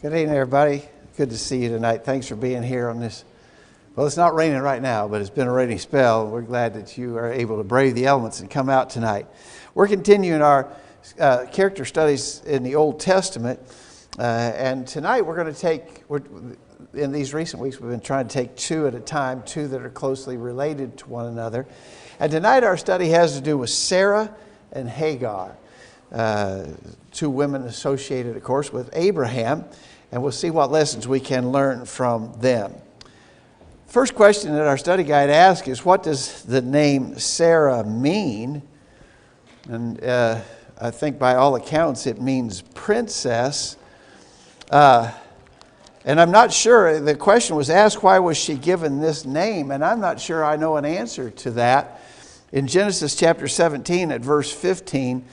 Good evening, everybody. Good to see you tonight. Thanks for being here on this. Well, it's not raining right now, but it's been a rainy spell. We're glad that you are able to brave the elements and come out tonight. We're continuing our character studies in the Old Testament, and tonight we're going to take, in these recent weeks, we've been trying to take two at a time, two that are closely related to one another. And tonight our study has to do with Sarah and Hagar, two women associated, of course, with Abraham. And we'll see what lessons we can learn from them. First question that our study guide asks is, what does the name Sarah mean? And I think by all accounts it means princess. And I'm not sure, the question was asked, why was she given this name? And I'm not sure I know an answer to that. In Genesis chapter 17 at verse 15,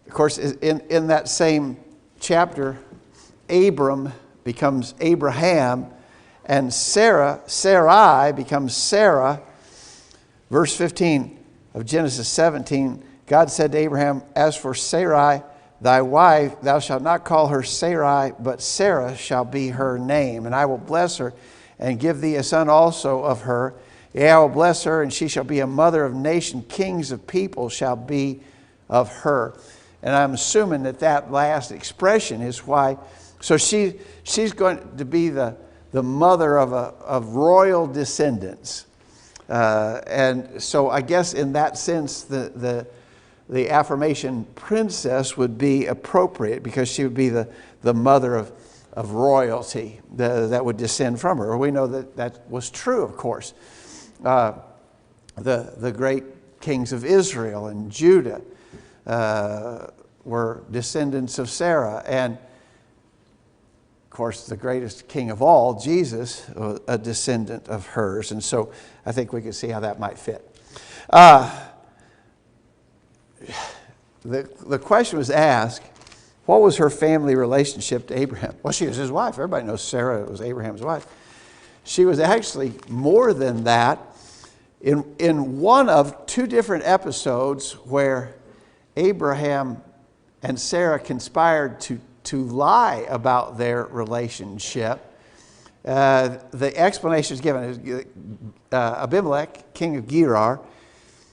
of course, in that same chapter, Abram becomes Abraham, and Sarai becomes Sarah. Verse 15 of Genesis 17, God said to Abraham, "As for Sarai, thy wife, thou shalt not call her Sarai, but Sarah shall be her name. And I will bless her, and give thee a son also of her. Yea, I will bless her, and she shall be a mother of nations. Kings of people shall be of her." And I'm assuming that last expression is why. So she's going to be the mother of royal descendants. And so I guess in that sense, the affirmation princess would be appropriate, because she would be the mother of royalty that would descend from her. We know that was true, of course. The great kings of Israel and Judah were descendants of Sarah. And of course, the greatest king of all, Jesus, a descendant of hers. And so I think we can see how that might fit. The question was asked, what was her family relationship to Abraham? Well, she was his wife. Everybody knows Sarah was Abraham's wife. She was actually more than that. In one of two different episodes where Abraham and Sarah conspired to lie about their relationship, the explanation is given. Abimelech, king of Gerar,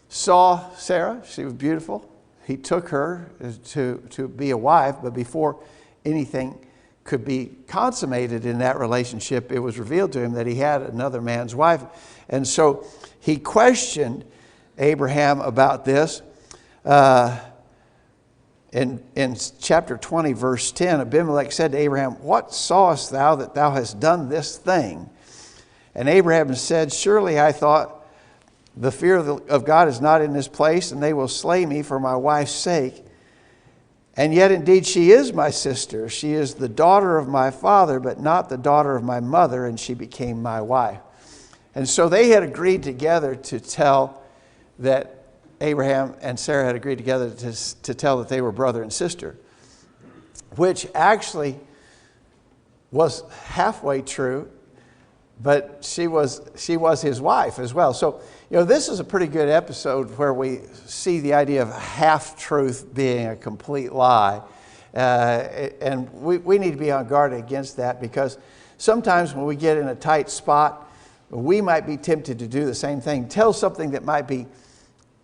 saw Sarah. She was beautiful. He took her to be a wife, but before anything could be consummated in that relationship, it was revealed to him that he had another man's wife. And so he questioned Abraham about this. In chapter 20, verse 10, Abimelech said to Abraham, "What sawest thou that thou hast done this thing?" And Abraham said, "Surely I thought, the fear of God is not in this place, and they will slay me for my wife's sake. And yet indeed she is my sister. She is the daughter of my father, but not the daughter of my mother, and she became my wife." And so they had agreed together to tell that Abraham and Sarah had agreed together to tell that they were brother and sister, which actually was halfway true, but she was his wife as well. So, this is a pretty good episode where we see the idea of half-truth being a complete lie. And we need to be on guard against that, because sometimes when we get in a tight spot, we might be tempted to do the same thing. Tell something that might be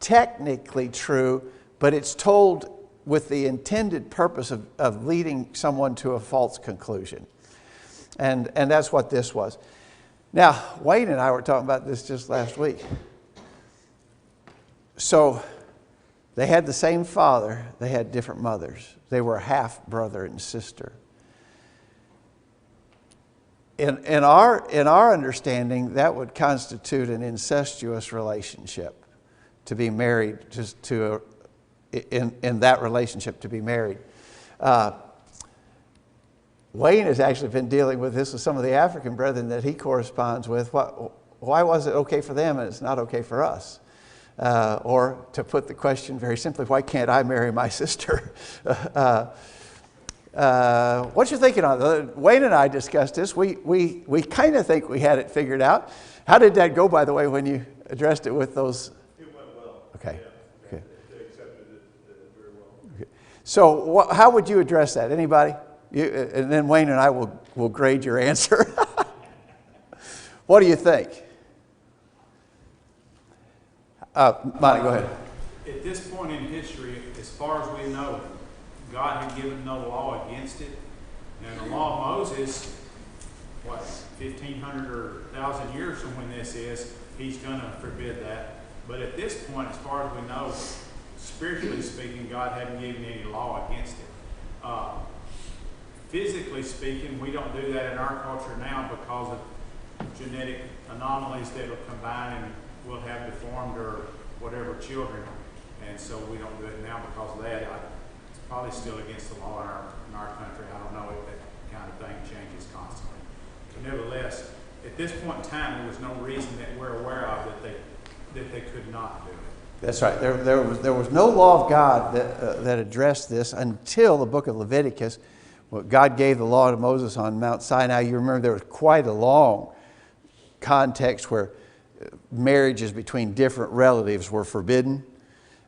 technically true, but it's told with the intended purpose of leading someone to a false conclusion. And that's what this was. Now, Wayne and I were talking about this just last week. So they had the same father, they had different mothers. They were half brother and sister. In our understanding, that would constitute an incestuous relationship, to be married, in that relationship to be married. Wayne has actually been dealing with this with some of the African brethren that he corresponds with. Why was it okay for them and it's not okay for us? Or to put the question very simply, why can't I marry my sister? What you thinking on? Wayne and I discussed this. We kind of think we had it figured out. How did that go, by the way, when you addressed it with those? It went well. Okay. Yeah. Okay. They accepted it very well. Okay. So how would you address that? Anybody? And then Wayne and I will grade your answer. What do you think? Monty, go ahead. At this point in history, as far as we know, God had given no law against it. Now, the law of Moses, 1,500 or 1,000 years from when this is, he's going to forbid that. But at this point, as far as we know, spiritually speaking, God hadn't given any law against it. Physically speaking, we don't do that in our culture now because of genetic anomalies that will combine and we'll have deformed or whatever children. And so we don't do it now because of that. It's probably still against the law in our country. I don't know if that kind of thing changes constantly. But nevertheless, at this point in time, there was no reason that we're aware of that they could not do it. That's right. There was no law of God that addressed this until the book of Leviticus. Well, God gave the law to Moses on Mount Sinai. You remember there was quite a long context where marriages between different relatives were forbidden.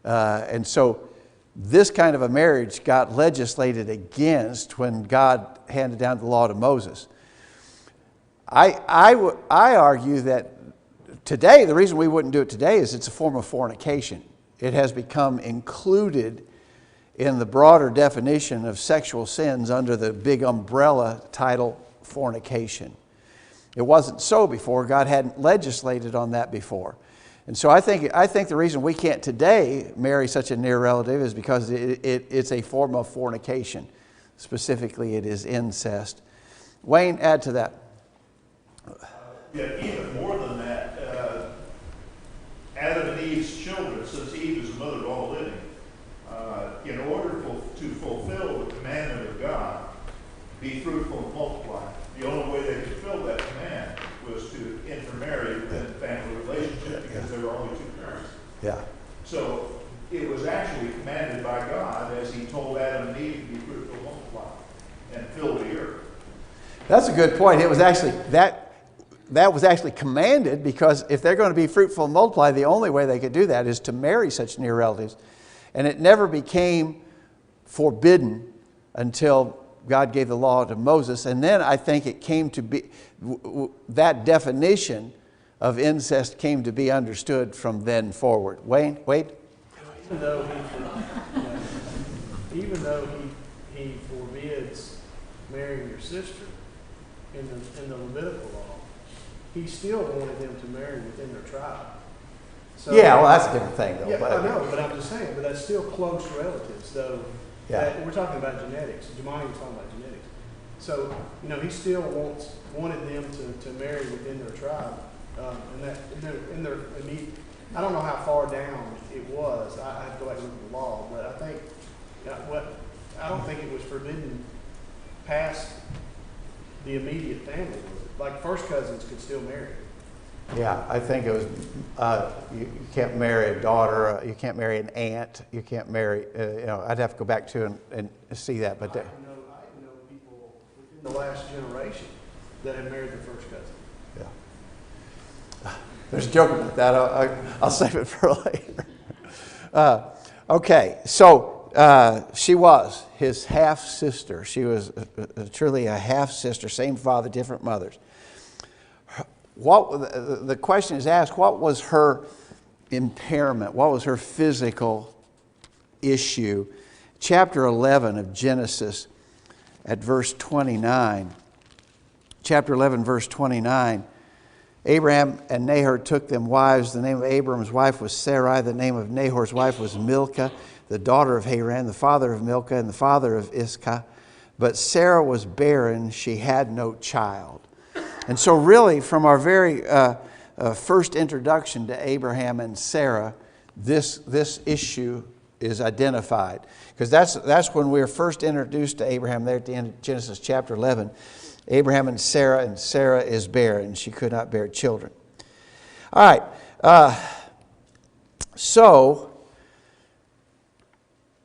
And so this kind of a marriage got legislated against when God handed down the law to Moses. I argue that today, the reason we wouldn't do it today is it's a form of fornication. It has become included in the broader definition of sexual sins under the big umbrella title fornication. It wasn't so before. God hadn't legislated on that before. And so I think the reason we can't today marry such a near relative is because it's a form of fornication. Specifically, it is incest. Wayne, add to that. Yeah, even more than that, Adam and Eve's children, since Eve is the mother of all living, in order to fulfill the commandment of God, be fruitful and multiply, the only way they could fulfill that command was to intermarry within the family relationship because there were only two parents. Yeah. So it was actually commanded by God as he told Adam and Eve to be fruitful and multiply and fill the earth. That's a good point. It was actually that was actually commanded because if they're going to be fruitful and multiply, the only way they could do that is to marry such near relatives. And it never became forbidden until God gave the law to Moses. And then I think it came to be, that definition of incest came to be understood from then forward. Wade? Even though he forbids marrying your sister in the Levitical law, he still wanted them to marry within their tribe. So, yeah, well, that's a different thing, though. Yeah, I know, but I'm just saying, but that's still close relatives, though. Yeah. We're talking about genetics. Jamani was talking about genetics. So, he still wanted them to marry within their tribe, and that in their immediate. I don't know how far down it was. I have to go back and look at the law, but I think I don't think it was forbidden past the immediate family. Like first cousins could still marry. Yeah, I think it was, you can't marry a daughter, you can't marry an aunt, you can't marry, I'd have to go back to and see that. But I know people within the last generation that have married their first cousin. Yeah. There's a joke about that. I'll save it for later. Okay, so she was his half-sister. She was truly a half-sister, same father, different mothers. The question is asked, what was her impairment? What was her physical issue? Chapter 11 of Genesis at verse 29. Chapter 11, verse 29. Abraham and Nahor took them wives. The name of Abraham's wife was Sarai. The name of Nahor's wife was Milcah, the daughter of Haran, the father of Milcah, and the father of Iscah. But Sarah was barren. She had no child. And so really, from our very first introduction to Abraham and Sarah, this issue is identified. Because that's when we were first introduced to Abraham there at the end of Genesis chapter 11. Abraham and Sarah is barren. She could not bear children. All right. So,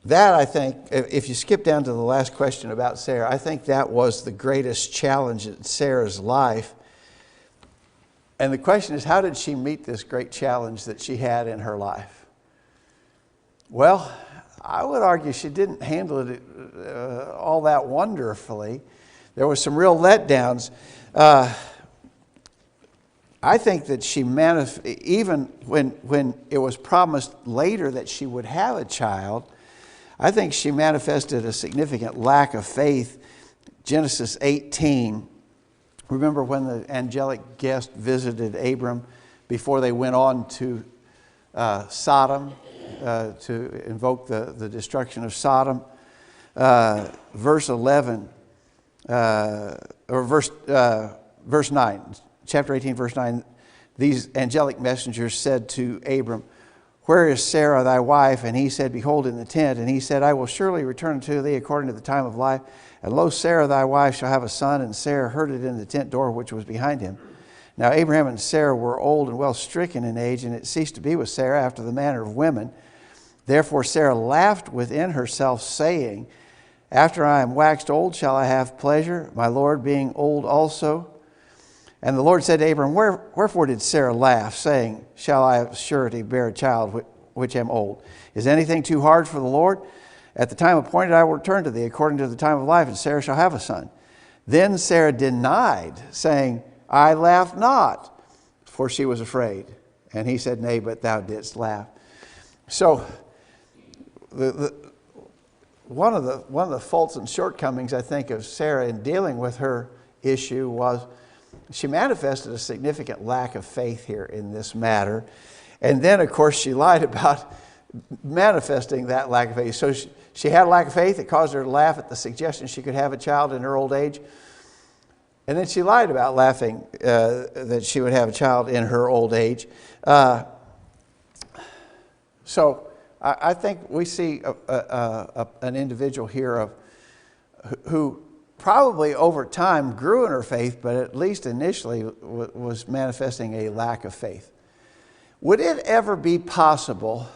that I think, if you skip down to the last question about Sarah, I think that was the greatest challenge in Sarah's life. And the question is, how did she meet this great challenge that she had in her life? Well, I would argue she didn't handle it all that wonderfully. There was some real letdowns. I think that she even when it was promised later that she would have a child, I think she manifested a significant lack of faith. Genesis 18. Remember when the angelic guest visited Abram before they went on to Sodom to invoke the destruction of Sodom? Verse 11, or verse 9, chapter 18, verse 9, these angelic messengers said to Abram, "Where is Sarah thy wife?" And he said, "Behold, in the tent." And he said, "I will surely return to thee according to the time of life. And lo, Sarah thy wife shall have a son." And Sarah heard it in the tent door which was behind him. Now Abraham and Sarah were old and well stricken in age, and it ceased to be with Sarah after the manner of women. Therefore Sarah laughed within herself, saying, "After I am waxed old shall I have pleasure, my Lord being old also?" And the Lord said to Abram, "Wherefore did Sarah laugh, saying, Shall I of surety bear a child which am old? Is anything too hard for the Lord? At the time appointed I will return to thee according to the time of life, and Sarah shall have a son." Then Sarah denied, saying, "I laughed not," for she was afraid. And he said, "Nay, but thou didst laugh." So one of the faults and shortcomings, I think, of Sarah in dealing with her issue was she manifested a significant lack of faith here in this matter. And then, of course, she lied about manifesting that lack of faith. So she had a lack of faith. It caused her to laugh at the suggestion she could have a child in her old age. And then she lied about laughing that she would have a child in her old age. So I think we see an individual here who probably over time grew in her faith, but at least initially was manifesting a lack of faith. Would it ever be possible,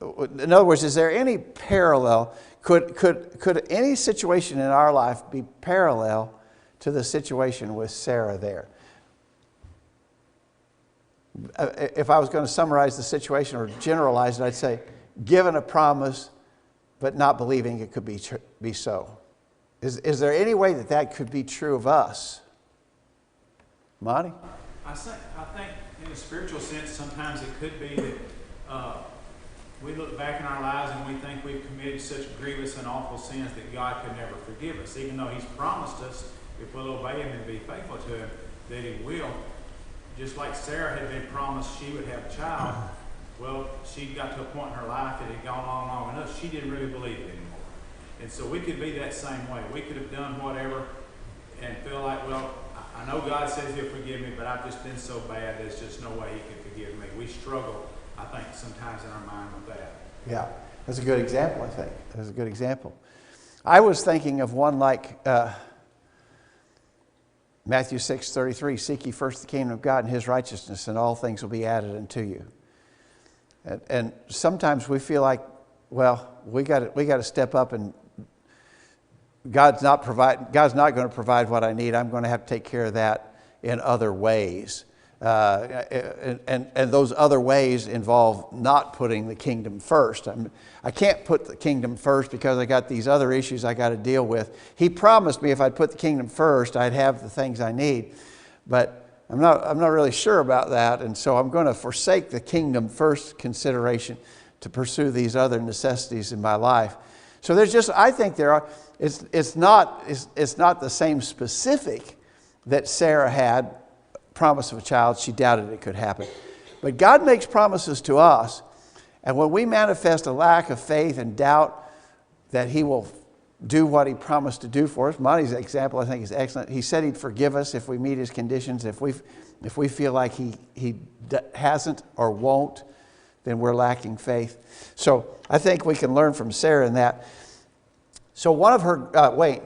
in other words, is there any parallel, could any situation in our life be parallel to the situation with Sarah there? If I was going to summarize the situation or generalize it, I'd say, given a promise, but not believing it could be so. Is there any way that could be true of us? Monty? I think in a spiritual sense, sometimes it could be that we look back in our lives and we think we've committed such grievous and awful sins that God could never forgive us, even though He's promised us, if we'll obey Him and be faithful to Him, that He will. Just like Sarah had been promised she would have a child, well, she got to a point in her life that had gone on long enough, she didn't really believe it anymore. And so we could be that same way. We could have done whatever and feel like, well, I know God says He'll forgive me, but I've just been so bad, there's just no way He can forgive me. We struggle, I think, sometimes in our mind with that. Yeah, that's a good example, I think. That's a good example. I was thinking of one like Matthew 6:33, "Seek ye first the kingdom of God and His righteousness, and all things will be added unto you." And sometimes we feel like, well, we got to step up, and God's not going to provide what I need. I'm going to have to take care of that in other ways. And those other ways involve not putting the kingdom first. I can't put the kingdom first because I got these other issues I got to deal with. He promised me if I'd put the kingdom first, I'd have the things I need. But I'm not really sure about that, and so I'm going to forsake the kingdom first consideration to pursue these other necessities in my life. So there's just, I think there are, it's not the same specific that Sarah had, promise of a child. She doubted it could happen. But God makes promises to us, and when we manifest a lack of faith and doubt that He will do what He promised to do for us. Monty's example, I think, is excellent. He said He'd forgive us if we meet His conditions. If we feel like He hasn't or won't, then we're lacking faith. So I think we can learn from Sarah in that. So one of her, Wayne.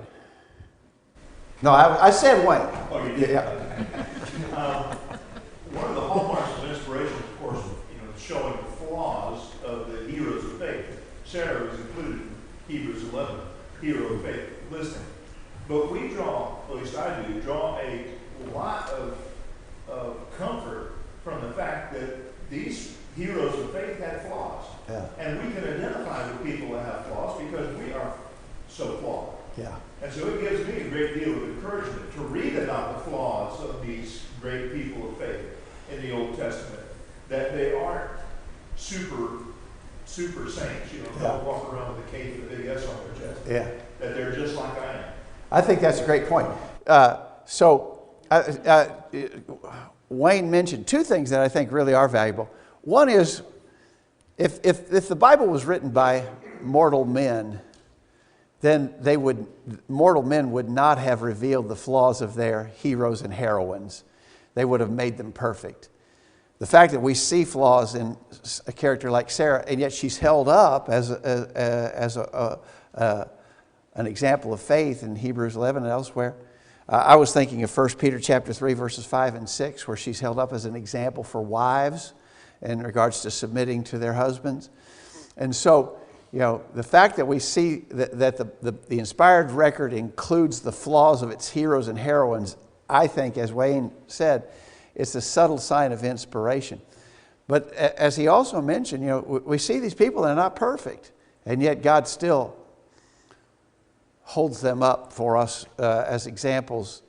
No, I said Wayne. Oh, you did? Yeah. One of the hallmarks of inspiration, of course, showing the flaws of the heroes of faith. Sarah was included in Hebrews 11, hero of faith. Listen, but we draw, at least I do, a lot of comfort from the fact that these heroes of faith had flaws. Yeah. And we can identify with people that have flaws because we are so flawed. Yeah. And so it gives me a great deal of encouragement to read about the flaws of these great people of faith in the Old Testament. That they aren't super saints, don't walk around with a cape with a big S on their chest. Yeah. That they're just like I am. I think that's a great point. Wayne mentioned two things that I think really are valuable. One is, if the Bible was written by mortal men, then mortal men would not have revealed the flaws of their heroes and heroines. They would have made them perfect. The fact that we see flaws in a character like Sarah, and yet she's held up as an example of faith in Hebrews 11 and elsewhere. I was thinking of 1 Peter chapter 3, verses 5 and 6, where she's held up as an example for wives in regards to submitting to their husbands. And so, the fact that we see that the inspired record includes the flaws of its heroes and heroines, I think, as Wayne said, it's a subtle sign of inspiration. But as he also mentioned, we see these people, they're not perfect, and yet God still holds them up for us as examples,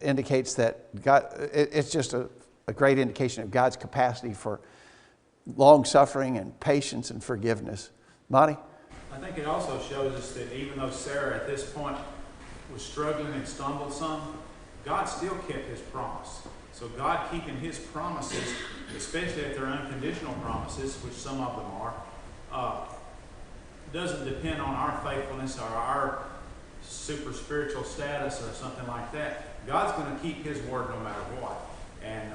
indicates that God, it's just a great indication of God's capacity for long-suffering and patience and forgiveness. Monty? I think it also shows us that even though Sarah at this point was struggling and stumbled some, God still kept his promise. So God keeping his promises, especially if they're unconditional promises, which some of them are, doesn't depend on our faithfulness or our super spiritual status or something like that. God's going to keep his word no matter what. And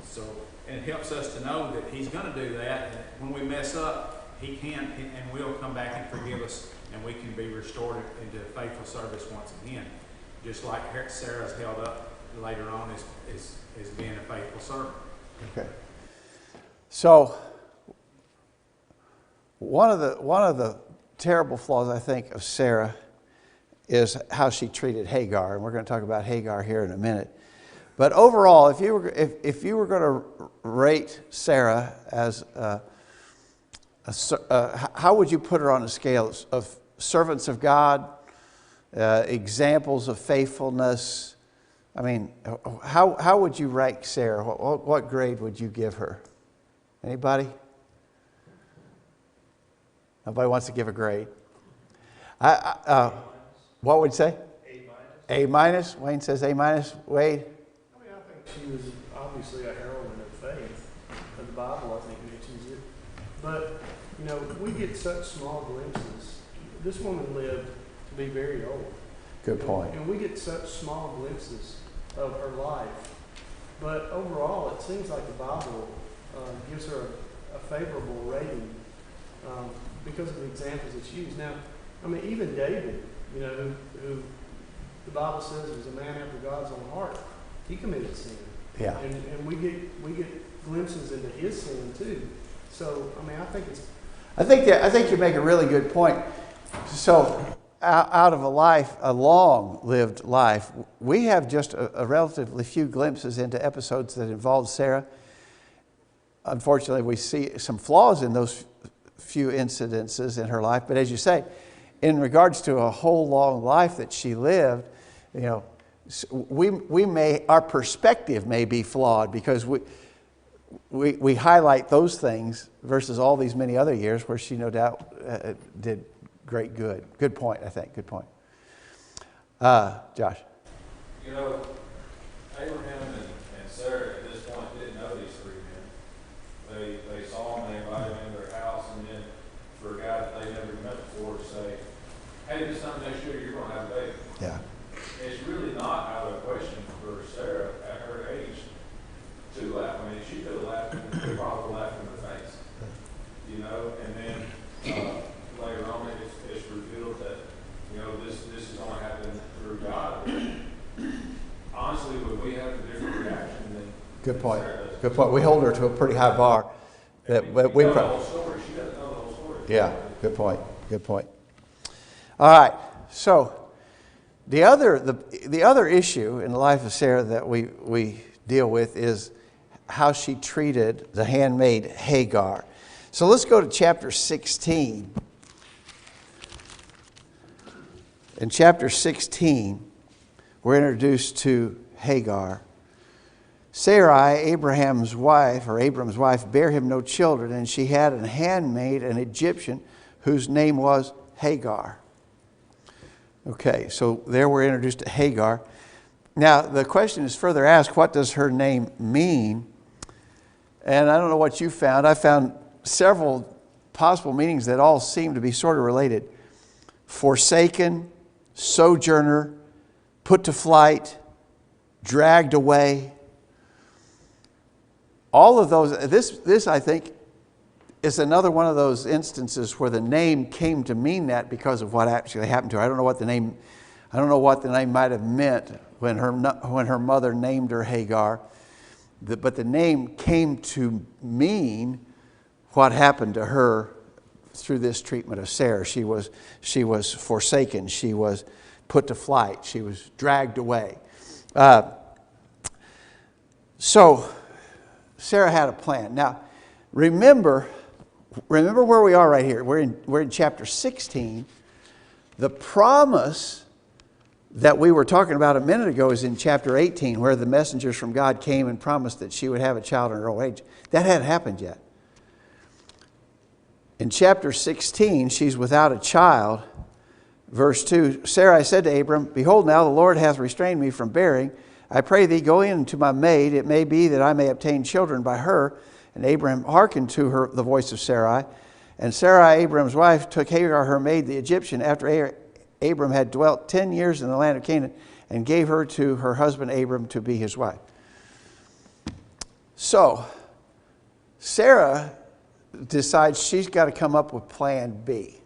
so it helps us to know that he's going to do that. And when we mess up, he can and will come back and forgive us, and we can be restored into faithful service once again. Just like Sarah's held up later on as being a faithful servant. Okay. So one of the terrible flaws, I think, of Sarah is how she treated Hagar, and we're going to talk about Hagar here in a minute. But overall, if you were going to rate Sarah as how would you put her on a scale of servants of God, examples of faithfulness? I mean, how would you rank Sarah? What grade would you give her? Anybody? Nobody wants to give a grade. What would you say? A minus. Wayne says A minus. Wade? I mean, I think she was obviously a heroine of faith. The Bible, I think, mentions it. But, we get such small glimpses. This woman lived to be very old. Good point. And we get such small glimpses of her life. But overall, it seems like the Bible gives her a favorable rating because of the examples it's used. Now, I mean, even David, who the Bible says is a man after God's own heart, he committed sin. Yeah. And we get glimpses into his sin too. So, I mean, I think you make a really good point. So, out of a long-lived life, we have just a relatively few glimpses into episodes that involve Sarah. Unfortunately, we see some flaws in those few incidences in her life. But as you say, in regards to a whole long life that she lived, our perspective may be flawed because we highlight those things versus all these many other years where she no doubt did great good. Good point, I think. Good point. Josh. Abraham and Sarah at this point didn't know these three men. They saw them, they invited them into their house, and then for a guy that they never met before to say, hey, this time next year you're going to have a baby. Yeah. It's really not out of the question for Sarah at her age to laugh. I mean, she could have laughed and probably laughed in her face. And then later on it's revealed that, this is going to happen through God. Honestly, would we have a different reaction than Good point. Sarah does? Good point. We hold her to a pretty high bar. That we know the whole story. She doesn't know the whole story. Yeah. Good point. Good point. All right. So the other issue in the life of Sarah that we deal with is how she treated the handmaid Hagar. So let's go to chapter 16. In chapter 16, we're introduced to Hagar. Sarai, Abram's wife, bare him no children, and she had a handmaid, an Egyptian, whose name was Hagar. Okay, so there we're introduced to Hagar. Now, the question is further asked, what does her name mean? And I don't know what you found. I found several possible meanings that all seem to be sort of related. Forsaken, sojourner, put to flight, dragged away. All of those, this I think is another one of those instances where the name came to mean that because of what actually happened to her. I don't know what the name might have meant when her mother named her Hagar, but the name came to mean what happened to her through this treatment of Sarah. She was forsaken. She was put to flight. She was dragged away. So Sarah had a plan. Now, remember where we are right here. We're in chapter 16. The promise that we were talking about a minute ago is in chapter 18, where the messengers from God came and promised that she would have a child in her old age. That hadn't happened yet. In chapter 16, she's without a child. Verse 2, Sarai said to Abram, behold, now the Lord hath restrained me from bearing. I pray thee, go in to my maid. It may be that I may obtain children by her. And Abram hearkened to the voice of Sarai. And Sarai, Abram's wife, took Hagar, her maid, the Egyptian, after Abram had dwelt 10 years in the land of Canaan, and gave her to her husband Abram to be his wife. So, Sarah decides she's got to come up with plan B.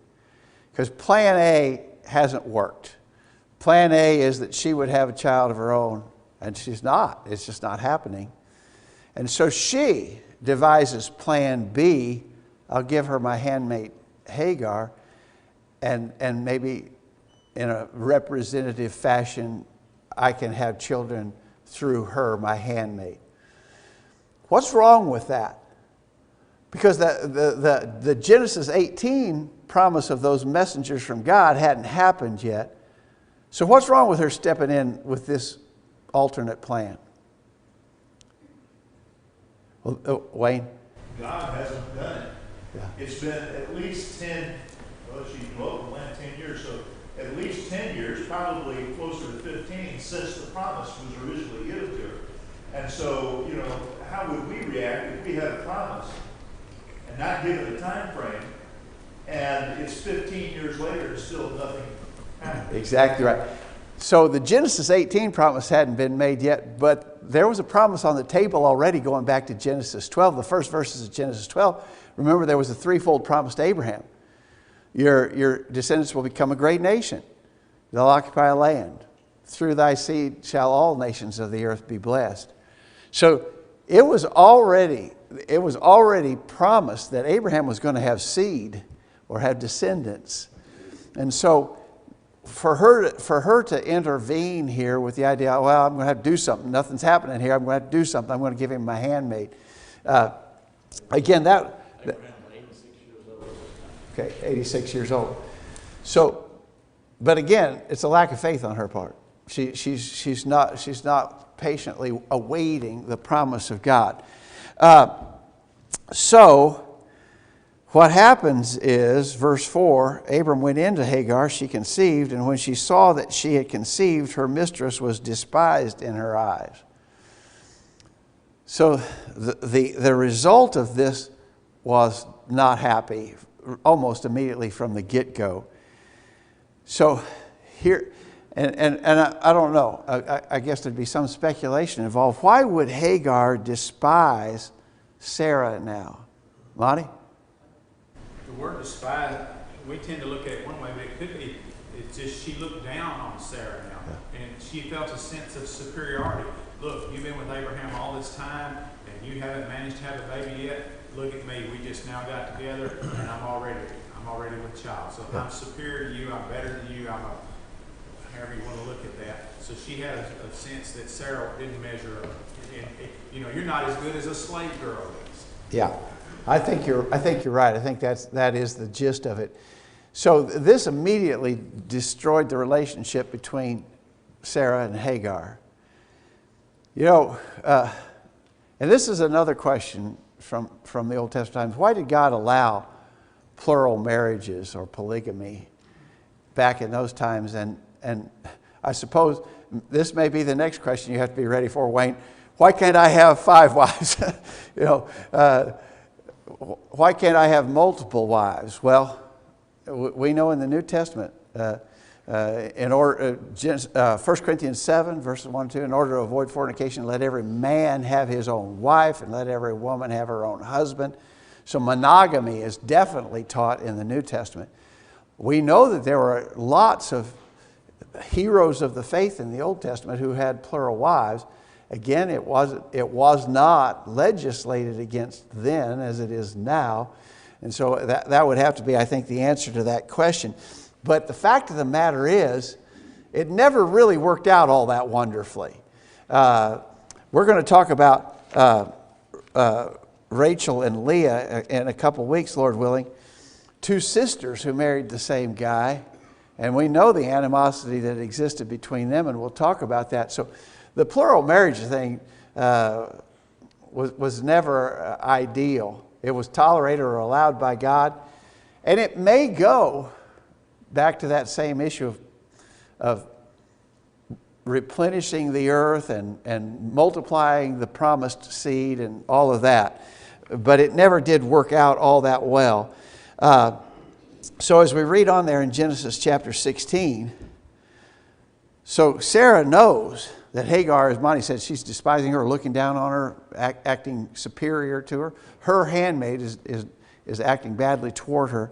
Because plan A hasn't worked. Plan A is that she would have a child of her own, and she's not. It's just not happening. And so she devises plan B. I'll give her my handmaid Hagar, and maybe in a representative fashion, I can have children through her, my handmaid. What's wrong with that? Because the Genesis 18 promise of those messengers from God hadn't happened yet. So what's wrong with her stepping in with this alternate plan? Well, Wayne? God hasn't done it. Yeah. It's been at least 10, well, she dwelt in the land 10 years, so at least 10 years, probably closer to 15, since the promise was originally given to her. And so, how would we react if we had a promise and not given a time frame, and it's 15 years later and still nothing happened? Exactly right. So the Genesis 18 promise hadn't been made yet, but there was a promise on the table already going back to Genesis 12. The first verses of Genesis 12, remember there was a threefold promise to Abraham. Your descendants will become a great nation. They'll occupy a land. Through thy seed shall all nations of the earth be blessed. So it was already promised that Abraham was going to have seed or have descendants. And so for her to intervene here with the idea, well, I'm going to have to do something. Nothing's happening here. I'm going to have to do something. I'm going to give him my handmaid. Again, that... Okay, 86 years old. So, but again, it's a lack of faith on her part. She's not patiently awaiting the promise of God. So, what happens is, verse 4, Abram went into Hagar, she conceived, and when she saw that she had conceived, her mistress was despised in her eyes. So the result of this was not happy, almost immediately from the get-go. So here, and I don't know, I guess there'd be some speculation involved. Why would Hagar despise Sarah now? Monty? The word despise, we tend to look at it one way, but it could be, it's just she looked down on Sarah now. And she felt a sense of superiority. Look, you've been with Abraham all this time, and you haven't managed to have a baby yet. Look at me, we just now got together, and I'm already with child. So I'm superior to you, I'm better than you, however you want to look at that. So she had a sense that Sarah didn't measure up. And you're not as good as a slave girl is. Yeah, I think you're right. I think that is the gist of it. So this immediately destroyed the relationship between Sarah and Hagar. And this is another question from the Old Testament times. Why did God allow plural marriages or polygamy back in those times? And I suppose this may be the next question you have to be ready for, Wayne. Why can't I have 5 wives? Why can't I have multiple wives? Well, we know in the New Testament, 1 Corinthians 7, verses 1 and 2, in order to avoid fornication, let every man have his own wife, and let every woman have her own husband. So monogamy is definitely taught in the New Testament. We know that there were lots of heroes of the faith in the Old Testament who had plural wives. Again, it was not legislated against then as it is now. And so that would have to be, I think, the answer to that question. But the fact of the matter is, it never really worked out all that wonderfully. We're going to talk about Rachel and Leah in a couple weeks, Lord willing. 2 sisters who married the same guy. And we know the animosity that existed between them, and we'll talk about that. So the plural marriage thing was never ideal. It was tolerated or allowed by God. And it may go back to that same issue of replenishing the earth and multiplying the promised seed and all of that. But it never did work out all that well. So as we read on there in Genesis chapter 16, so Sarah knows that Hagar, as Monty said, she's despising her, looking down on her, acting superior to her. Her handmaid is acting badly toward her.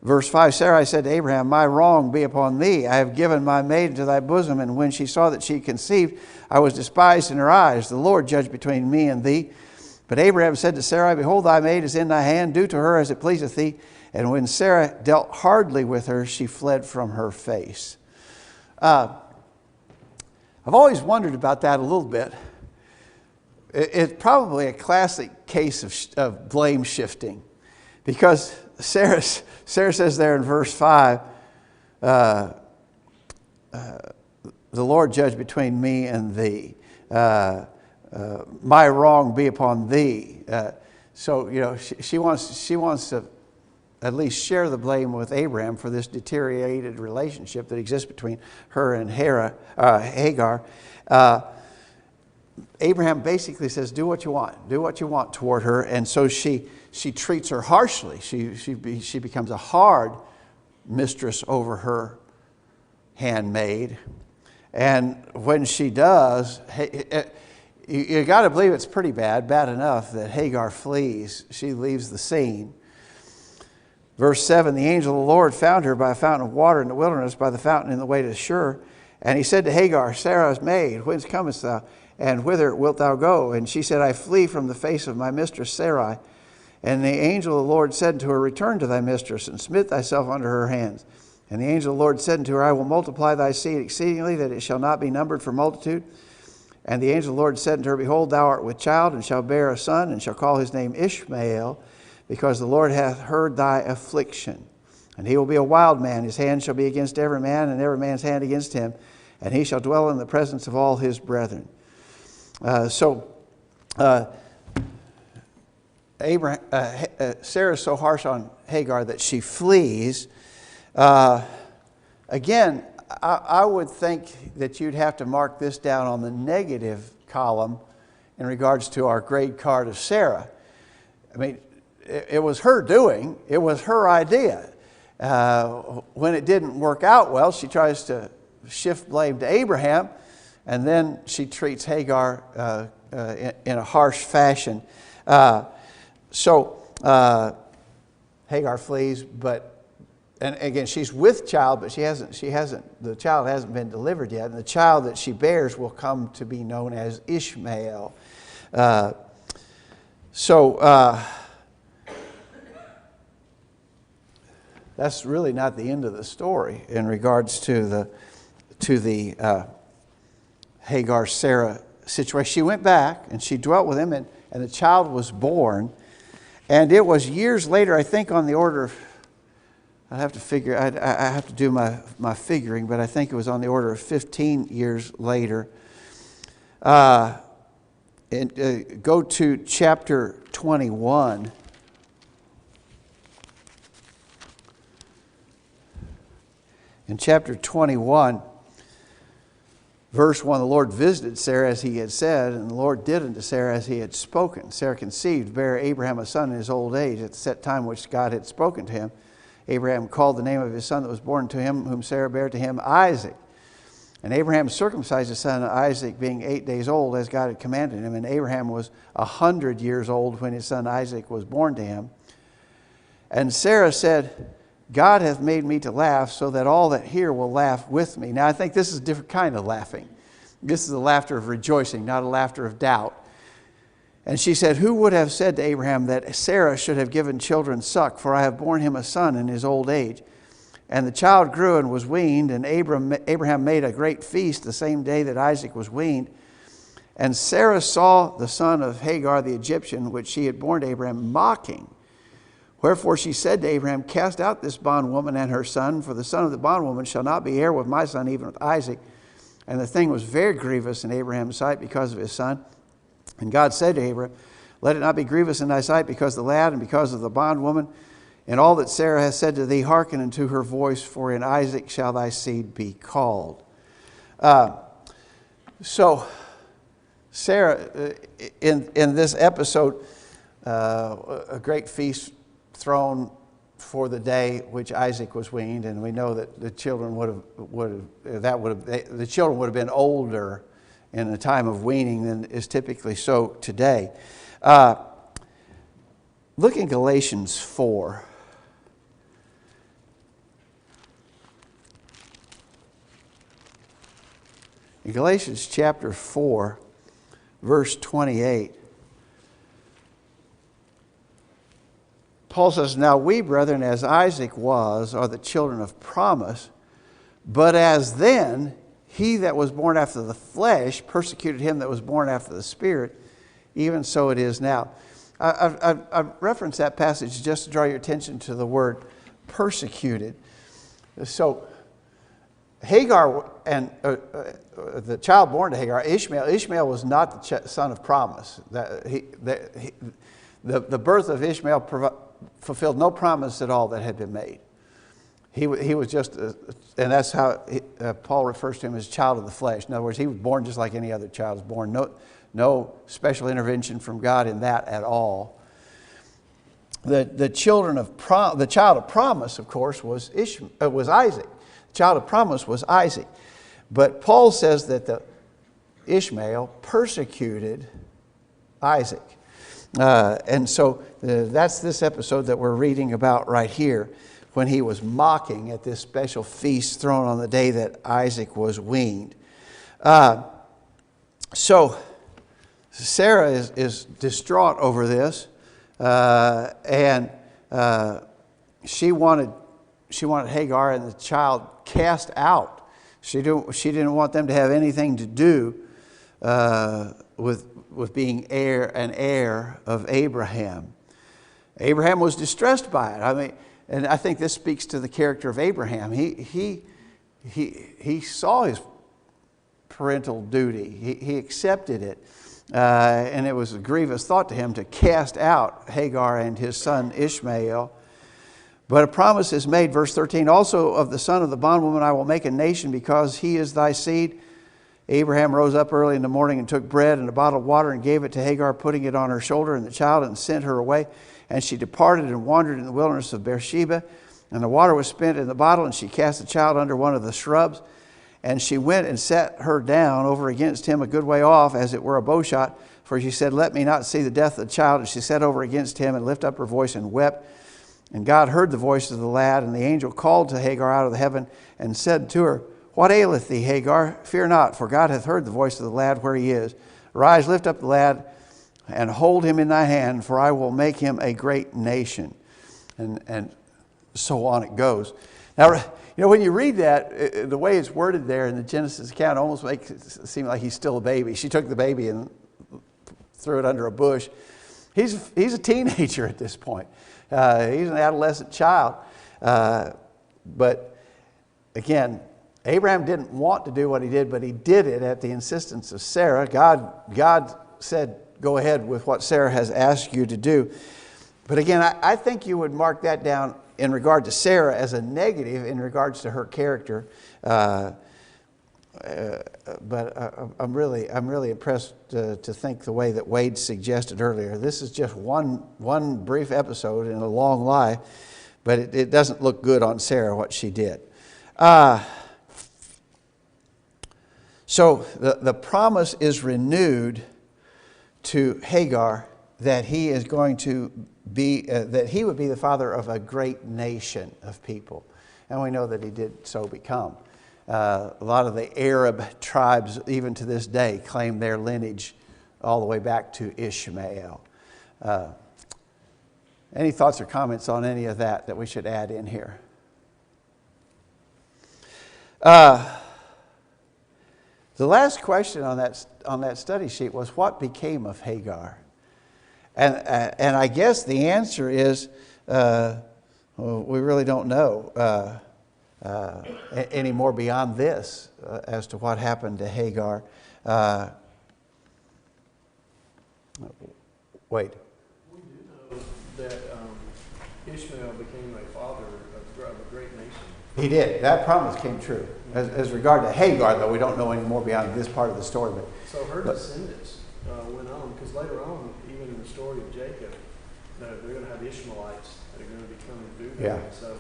Verse 5, Sarai said to Abraham, my wrong be upon thee. I have given my maid into thy bosom, and when she saw that she conceived, I was despised in her eyes. The Lord judge between me and thee. But Abraham said to Sarai, behold, thy maid is in thy hand. Do to her as it pleaseth thee. And when Sarah dealt hardly with her, she fled from her face. I've always wondered about that a little bit. It's probably a classic case of blame shifting, because Sarah says there in verse 5, the Lord judge between me and thee. My wrong be upon thee. So she wants to at least share the blame with Abraham for this deteriorated relationship that exists between her and Hagar. Abraham basically says, do what you want toward her. And so she treats her harshly. She becomes a hard mistress over her handmaid. And when she does, you got to believe it's pretty bad enough that Hagar flees. She leaves the scene. Verse 7, the angel of the Lord found her by a fountain of water in the wilderness, by the fountain in the way to Shur. And he said to Hagar, Sarah's maid, whence comest thou, and whither wilt thou go? And she said, I flee from the face of my mistress Sarai. And the angel of the Lord said to her, return to thy mistress, and submit thyself under her hands. And the angel of the Lord said unto her, I will multiply thy seed exceedingly, that it shall not be numbered for multitude. And the angel of the Lord said unto her, behold, thou art with child, and shalt bear a son, and shall call his name Ishmael, because the Lord hath heard thy affliction. And he will be a wild man. His hand shall be against every man, and every man's hand against him. And he shall dwell in the presence of all his brethren. Sarah is so harsh on Hagar that she flees. Again, I would think that you'd have to mark this down on the negative column in regards to our grade card of Sarah. I mean, it was her doing. It was her idea. When it didn't work out well, she tries to shift blame to Abraham, and then she treats Hagar in a harsh fashion. Hagar flees, and again, she's with child, but the child hasn't been delivered yet, and the child that she bears will come to be known as Ishmael. That's really not the end of the story in regards to the Hagar-Sarah situation. She went back and she dwelt with him, and the child was born. And it was years later, I think on the order of, I have to do my figuring, but I think it was on the order of 15 years later. Go to chapter 21. In chapter 21, verse 1, the Lord visited Sarah as he had said, and the Lord did unto Sarah as he had spoken. Sarah conceived, bare Abraham a son in his old age at the set time which God had spoken to him. Abraham called the name of his son that was born to him, whom Sarah bare to him, Isaac. And Abraham circumcised his son Isaac, being 8 days old, as God had commanded him. And Abraham was 100 years old when his son Isaac was born to him. And Sarah said, God hath made me to laugh, so that all that hear will laugh with me. Now, I think this is a different kind of laughing. This is the laughter of rejoicing, not a laughter of doubt. And she said, who would have said to Abraham that Sarah should have given children suck? For I have borne him a son in his old age. And the child grew and was weaned, and Abraham made a great feast the same day that Isaac was weaned. And Sarah saw the son of Hagar the Egyptian, which she had borne to Abraham, mocking. Wherefore she said to Abraham, cast out this bondwoman and her son, for the son of the bondwoman shall not be heir with my son, even with Isaac. And the thing was very grievous in Abraham's sight because of his son. And God said to Abraham, let it not be grievous in thy sight because of the lad and because of the bondwoman. And all that Sarah has said to thee, hearken unto her voice, for in Isaac shall thy seed be called. So Sarah, in this episode, a great feast thrown for the day which Isaac was weaned, and we know that the children the children would have been older in the time of weaning than is typically so today. Look in Galatians 4. In Galatians chapter 4, verse 28, Paul says, now we, brethren, as Isaac was, are the children of promise, but as then he that was born after the flesh persecuted him that was born after the Spirit, even so it is now. I've referenced that passage just to draw your attention to the word persecuted. So Hagar and the child born to Hagar, Ishmael was not the son of promise. The birth of Ishmael fulfilled no promise at all that had been made. He was just, and that's how Paul refers to him as child of the flesh. In other words, he was born just like any other child is born. No special intervention from God in that at all. The child of promise, of course, was Isaac. The child of promise was Isaac. But Paul says that Ishmael persecuted Isaac. And so that's this episode that we're reading about right here, when he was mocking at this special feast thrown on the day that Isaac was weaned. So Sarah is distraught over this, and she wanted Hagar and the child cast out. She didn't want them to have anything to do with being an heir of Abraham. Abraham was distressed by it. I mean, and I think this speaks to the character of Abraham. He saw his parental duty. He accepted it. And it was a grievous thought to him to cast out Hagar and his son Ishmael. But a promise is made, verse 13, also of the son of the bondwoman I will make a nation, because he is thy seed. Abraham rose up early in the morning and took bread and a bottle of water and gave it to Hagar, putting it on her shoulder and the child, and sent her away. And she departed and wandered in the wilderness of Beersheba. And the water was spent in the bottle, and she cast the child under one of the shrubs. And she went and set her down over against him a good way off, as it were a bowshot. For she said, let me not see the death of the child. And she sat over against him and lifted up her voice and wept. And God heard the voice of the lad. And the angel called to Hagar out of the heaven and said to her, what aileth thee, Hagar? Fear not, for God hath heard the voice of the lad where he is. Arise, lift up the lad, and hold him in thy hand, for I will make him a great nation. And so on it goes. Now, You know, when you read that, the way it's worded there in the Genesis account almost makes it seem like he's still a baby. She took the baby and threw it under a bush. He's a teenager at this point. He's an adolescent child. But again, Abraham didn't want to do what he did, but he did it at the insistence of Sarah. God said, go ahead with what Sarah has asked you to do. But again, I think you would mark that down in regard to Sarah as a negative in regards to her character. But I'm really impressed to think the way that Wade suggested earlier. This is just one brief episode in a long life, but it doesn't look good on Sarah what she did. So the promise is renewed to Hagar that he is going to be, that he would be the father of a great nation of people. And we know that he did so become. A lot of the Arab tribes, even to this day, claim their lineage all the way back to Ishmael. Any thoughts or comments on any of that we should add in here? The last question on that study sheet was, what became of Hagar? And I guess the answer is, we really don't know any more beyond this as to what happened to Hagar. Wait. We do know that Ishmael became a father of a great nation. He did. That promise came true. As regard to Hagar, though, we don't know any more beyond this part of the story. So her descendants went on, because later on, even in the story of Jacob, they're going to have Ishmaelites that are going to be coming through there. Yeah. So,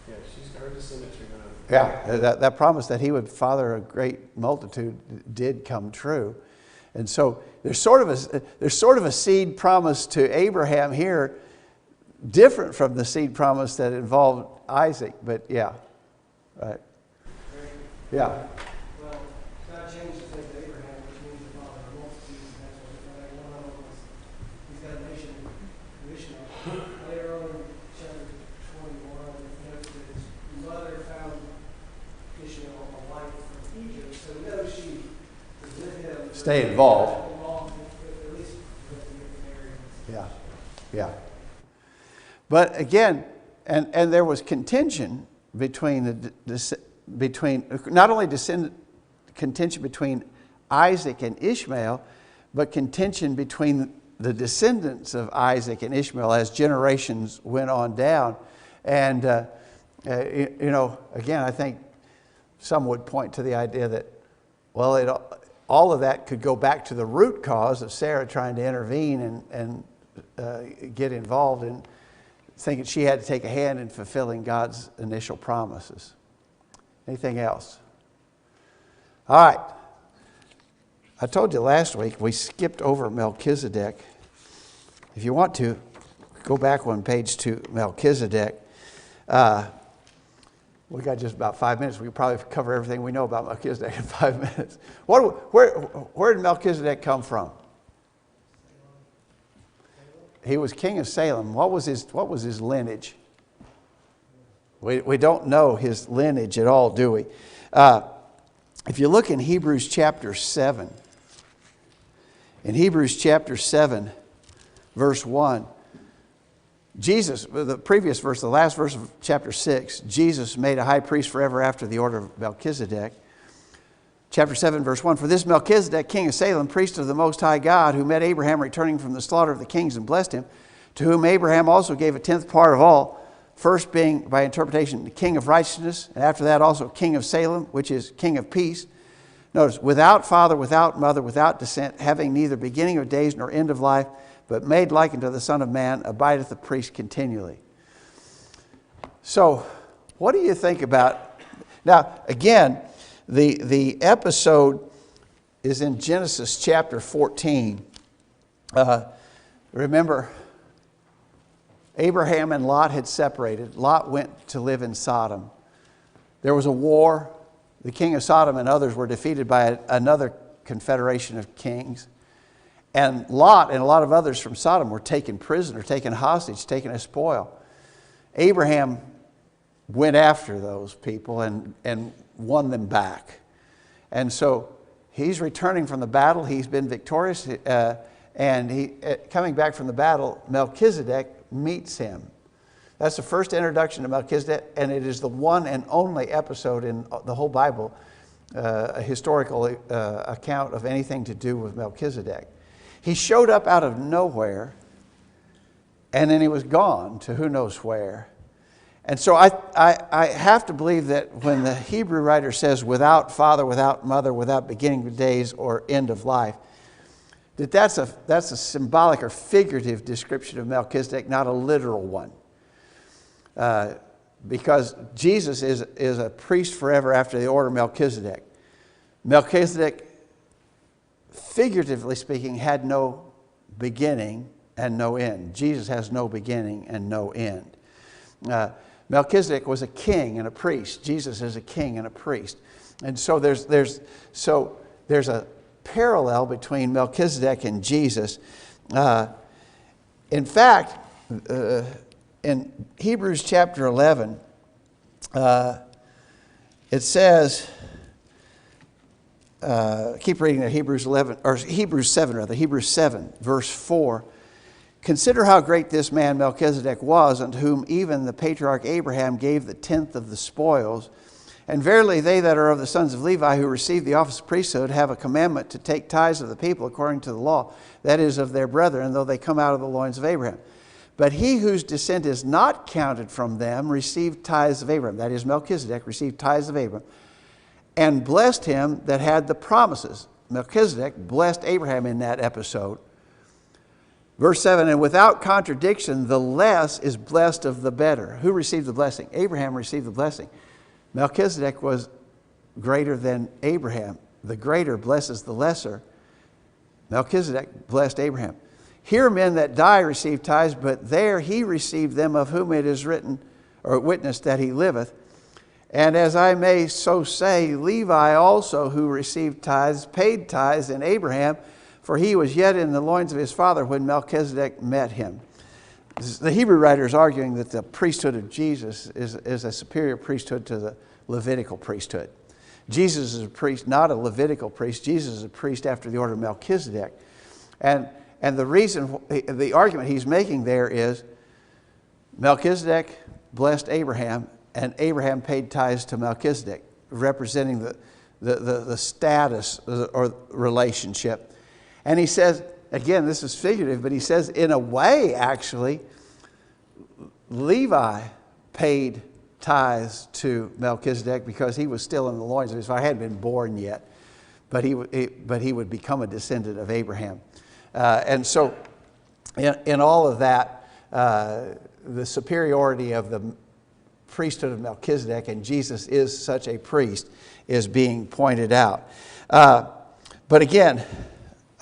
yeah, her descendants are going to... Yeah, that promise that he would father a great multitude did come true. And so there's sort of a seed promise to Abraham here, different from the seed promise that involved Isaac. But yeah, right. Yeah. Well, God changed the faith of Abraham, which means the father of multitudes, and that's what one of them was. He's got a nation of Ishmael. Later on in chapter 21, it notes that his mother found Ishmael a wife from Egypt, so we know she was with him. Stay involved. At least with Mary. Yeah, yeah. But again, and there was contention between not only contention between Isaac and Ishmael, but contention between the descendants of Isaac and Ishmael as generations went on down. And again, I think some would point to the idea that, well, all of that could go back to the root cause of Sarah trying to intervene and get involved in thinking she had to take a hand in fulfilling God's initial promises. Anything else? All right. I told you last week we skipped over Melchizedek. If you want to, go back one page to Melchizedek. We got just about 5 minutes. We could probably cover everything we know about Melchizedek in 5 minutes. Where did Melchizedek come from? He was king of Salem. What was his lineage? We don't know his lineage at all, do we? If you look in Hebrews chapter 7, in Hebrews chapter 7, verse 1, Jesus, the previous verse, the last verse of chapter 6, Jesus made a high priest forever after the order of Melchizedek. Chapter 7, verse 1, for this Melchizedek, king of Salem, priest of the Most High God, who met Abraham returning from the slaughter of the kings and blessed him, to whom Abraham also gave a tenth part of all, first being, by interpretation, the king of righteousness, and after that also king of Salem, which is king of peace. Notice, without father, without mother, without descent, having neither beginning of days nor end of life, but made like unto the Son of Man, abideth the priest continually. So, what do you think about... Now, again, the episode is in Genesis chapter 14. Remember, Abraham and Lot had separated. Lot went to live in Sodom. There was a war. The king of Sodom and others were defeated by another confederation of kings. And Lot and a lot of others from Sodom were taken prisoner, taken hostage, taken as spoil. Abraham went after those people and won them back. And so he's returning from the battle. He's been victorious. And coming back from the battle, Melchizedek meets him. That's the first introduction to Melchizedek, and it is the one and only episode in the whole Bible, a historical account of anything to do with Melchizedek. He showed up out of nowhere, and then he was gone to who knows where. And so I have to believe that when the Hebrew writer says without father, without mother, without beginning of days or end of life, that's a symbolic or figurative description of Melchizedek, not a literal one. Because Jesus is a priest forever after the order of Melchizedek. Melchizedek, figuratively speaking, had no beginning and no end. Jesus has no beginning and no end. Melchizedek was a king and a priest. Jesus is a king and a priest. And so there's a parallel between Melchizedek and Jesus. In fact, in Hebrews chapter 11, it says, keep reading there, Hebrews 7, verse 4. Consider how great this man Melchizedek was, unto whom even the patriarch Abraham gave the tenth of the spoils. And verily they that are of the sons of Levi who receive the office of priesthood have a commandment to take tithes of the people according to the law, that is, of their brethren, though they come out of the loins of Abraham. But he whose descent is not counted from them received tithes of Abraham. That is, Melchizedek received tithes of Abraham, and blessed him that had the promises. Melchizedek blessed Abraham in that episode. Verse 7, and without contradiction, the less is blessed of the better. Who received the blessing? Abraham received the blessing. Melchizedek was greater than Abraham. The greater blesses the lesser. Melchizedek blessed Abraham. Here men that die receive tithes, but there he received them of whom it is written, or witnessed that he liveth. And as I may so say, Levi also, who received tithes, paid tithes in Abraham, for he was yet in the loins of his father when Melchizedek met him. The Hebrew writer is arguing that the priesthood of Jesus is a superior priesthood to the Levitical priesthood. Jesus is a priest, not a Levitical priest. Jesus is a priest after the order of Melchizedek. And the reason, the argument he's making there is Melchizedek blessed Abraham, and Abraham paid tithes to Melchizedek, representing the status or relationship. And he says, again, this is figurative, but he says, in a way, actually, Levi paid tithes to Melchizedek because he was still in the loins of his father. He hadn't been born yet, but he would become a descendant of Abraham. And so, in all of that, the superiority of the priesthood of Melchizedek, and Jesus is such a priest, is being pointed out. But again,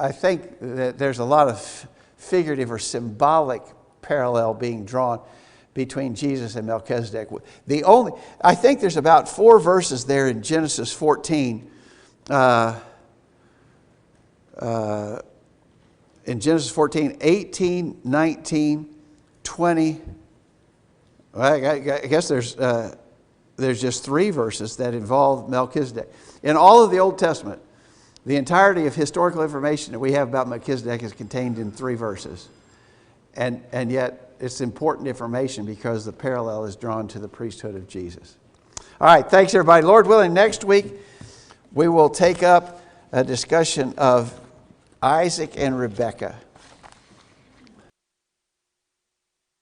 I think that there's a lot of figurative or symbolic parallel being drawn between Jesus and Melchizedek. I think there's about 4 verses there in Genesis 14. In Genesis 14, 18, 19, 20. Well, I guess there's just 3 verses that involve Melchizedek. In all of the Old Testament, the entirety of historical information that we have about Melchizedek is contained in 3 verses. And yet it's important information because the parallel is drawn to the priesthood of Jesus. All right, thanks everybody. Lord willing, next week we will take up a discussion of Isaac and Rebekah.